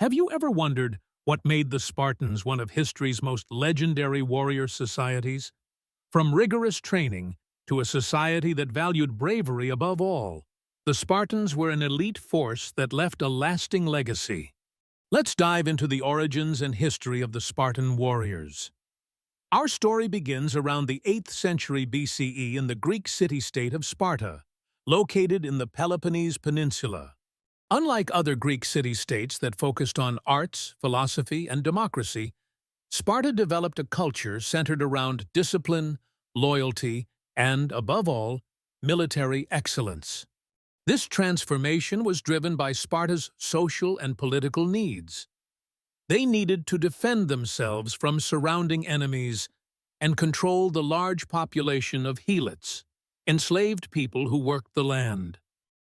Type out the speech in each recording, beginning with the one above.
Have you ever wondered what made the Spartans one of history's most legendary warrior societies? From rigorous training to a society that valued bravery above all, the Spartans were an elite force that left a lasting legacy. Let's dive into the origins and history of the Spartan warriors. Our story begins around the 8th century BCE in the Greek city-state of Sparta, located in the Peloponnese Peninsula. Unlike other Greek city-states that focused on arts, philosophy, and democracy, Sparta developed a culture centered around discipline, loyalty, and, above all, military excellence. This transformation was driven by Sparta's social and political needs. They needed to defend themselves from surrounding enemies and control the large population of helots, enslaved people who worked the land.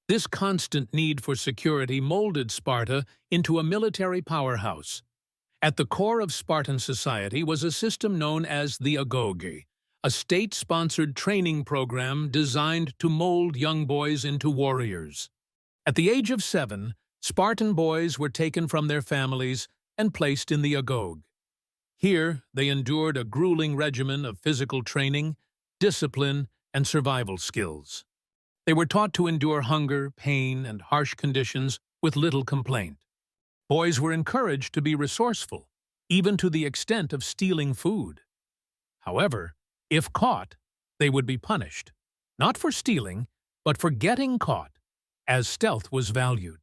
This constant need for security molded Sparta into a military powerhouse. At the core of Spartan society was a system known as the Agoge, a state-sponsored training program designed to mold young boys into warriors. At the age of 7, Spartan boys were taken from their families and placed in the Agoge. Here, they endured a grueling regimen of physical training, discipline, and survival skills. They were taught to endure hunger, pain, and harsh conditions with little complaint. Boys were encouraged to be resourceful, even to the extent of stealing food. However, if caught, they would be punished, not for stealing, but for getting caught, as stealth was valued.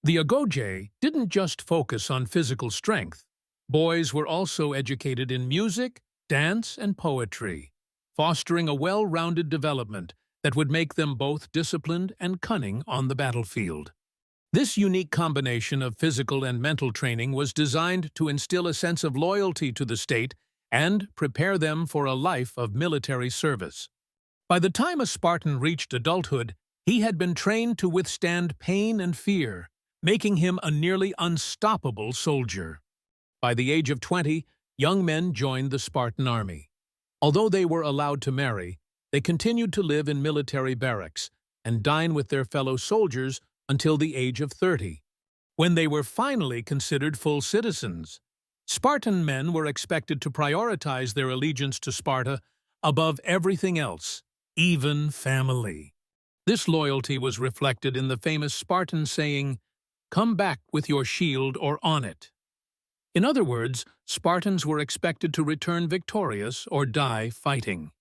The Agoge didn't just focus on physical strength. Boys were also educated in music, dance, and poetry, fostering a well-rounded development that would make them both disciplined and cunning on the battlefield. This unique combination of physical and mental training was designed to instill a sense of loyalty to the state and prepare them for a life of military service. By the time a Spartan reached adulthood, he had been trained to withstand pain and fear, making him a nearly unstoppable soldier. By the age of 20, young men joined the Spartan army. Although they were allowed to marry, they continued to live in military barracks and dine with their fellow soldiers until the age of 30, when they were finally considered full citizens. Spartan men were expected to prioritize their allegiance to Sparta above everything else, even family. This loyalty was reflected in the famous Spartan saying, "Come back with your shield or on it." In other words, Spartans were expected to return victorious or die fighting.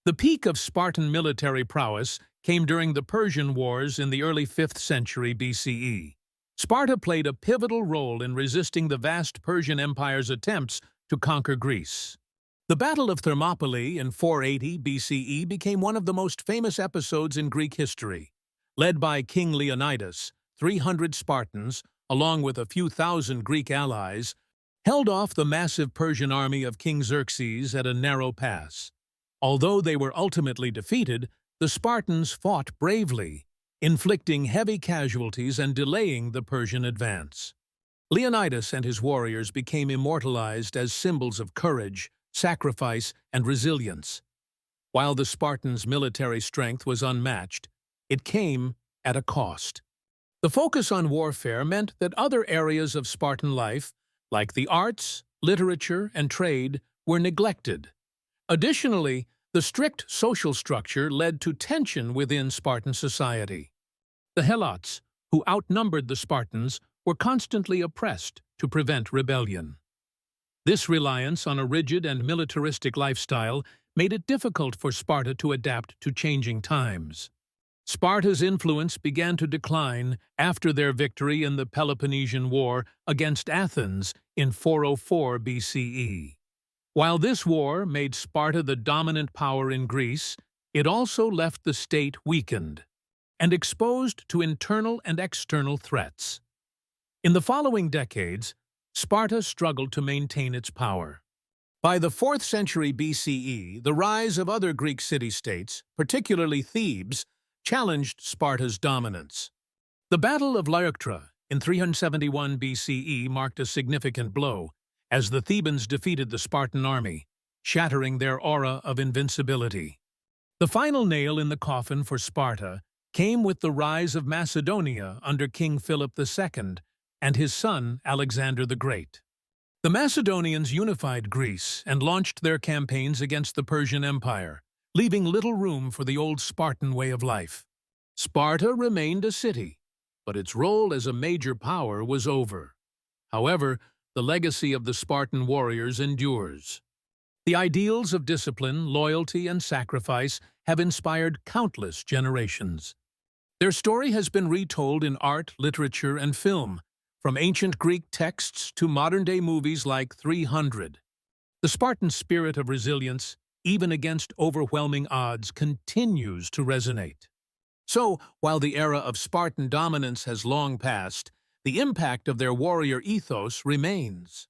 The peak of Spartan military prowess came during the Persian Wars in the early 5th century BCE. Sparta played a pivotal role in resisting the vast Persian Empire's attempts to conquer Greece. The Battle of Thermopylae in 480 BCE became one of the most famous episodes in Greek history. Led by King Leonidas, 300 Spartans, along with a few thousand Greek allies, held off the massive Persian army of King Xerxes at a narrow pass. Although they were ultimately defeated, the Spartans fought bravely, inflicting heavy casualties and delaying the Persian advance. Leonidas and his warriors became immortalized as symbols of courage, sacrifice, and resilience. While the Spartans' military strength was unmatched, it came at a cost. The focus on warfare meant that other areas of Spartan life, like the arts, literature, and trade, were neglected. Additionally, the strict social structure led to tension within Spartan society. The Helots, who outnumbered the Spartans, were constantly oppressed to prevent rebellion. This reliance on a rigid and militaristic lifestyle made it difficult for Sparta to adapt to changing times. Sparta's influence began to decline after their victory in the Peloponnesian War against Athens in 404 BCE. While this war made Sparta the dominant power in Greece, it also left the state weakened and exposed to internal and external threats. In the following decades, Sparta struggled to maintain its power. By the 4th century BCE, the rise of other Greek city-states, particularly Thebes, challenged Sparta's dominance. The Battle of Leuctra in 371 BCE marked a significant blow, as the Thebans defeated the Spartan army, shattering their aura of invincibility. The final nail in the coffin for Sparta came with the rise of Macedonia under King Philip II, and his son, Alexander the Great. The Macedonians unified Greece and launched their campaigns against the Persian Empire, leaving little room for the old Spartan way of life. Sparta remained a city, but its role as a major power was over. However, the legacy of the Spartan warriors endures. The ideals of discipline, loyalty, and sacrifice have inspired countless generations. Their story has been retold in art, literature, and film, from ancient Greek texts to modern-day movies like 300. The Spartan spirit of resilience, even against overwhelming odds, continues to resonate. So, while the era of Spartan dominance has long passed, the impact of their warrior ethos remains.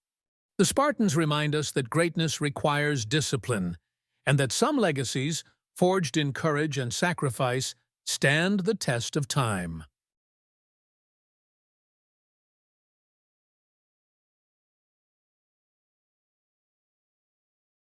The Spartans remind us that greatness requires discipline, and that some legacies, forged in courage and sacrifice, stand the test of time.